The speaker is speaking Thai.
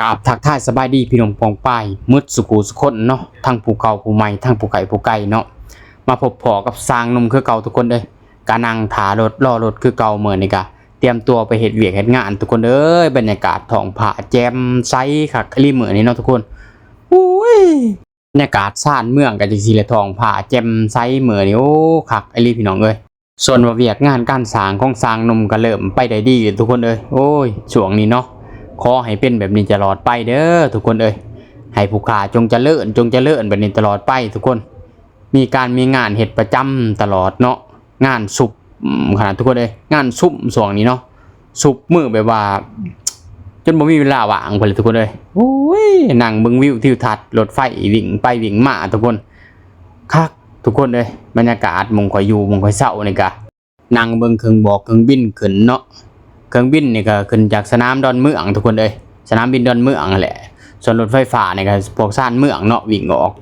กราบทักทายสบายดีพี่น้องปองป้ายมืดสุขุสุคนเนาะทั้งผู้เก่าผู้ใหม่ทั้งผู้ไก่ผู้ไก่เนาะมาพบพอกับสร้างนมคือเก่าทุกคนเลยกานั่งถารถรอรถคือเก่าเหมือนนี่กะเตรียมตัวไปเฮ็ดเวียกเฮ็ดงานทุกคนเอ้ยบรรยากาศท้องผาแจ่มใสคักรีเหมือนนี่เนาะทุกคนอุ้ยบรรยากาศซ่านเมืองกันจังซี่แหละท้องผาแจ่มใสเหมือนนี่โอ้คักรีพี่น้องเอ้ยส่วนว่าเวียกงานการสร้างของสร้างนมก็เริ่มไปได้ดีทุกคนเอ้ยโอ้ยช่วงนี้เนาะขอให้เป็นแบบนี้ตลอดไปเด้อทุกคนเอ้ยให้ผู้ค้าจงเจริญแบบนี้ตลอดไปทุกคนมีงานเฮ็ดประจำตลอดเนาะงานสุบขนาดทุกคนเอ้ยงานซุ่มช่วงนี้เนาะสุบมื้อแบบว่าจนบ่มีเวลาว่างพุ่นเลยทุกคนเอ้ยโอ้ยนั่งเบิ่งวิวทิวทัศน์รถไฟวิ่งไปวิ่งมาทุกคนคักทุกคนเอ้ยบรรยากาศหม่องข่อยอยู่หม่องข่อยเช้านี่ก็นั่งเบิ่งเครื่องบอกเครื่องบินขึ้นเนาะเครื่องบินนี่ก็ขึ้นจากสนามดอนเมืองทุกคนเอ้ยสนามบินดอนเมืองนั่นแหละส่วนรถไฟฟ้านี่ก็พวกซ่านเมืองเนาะวิ่งออก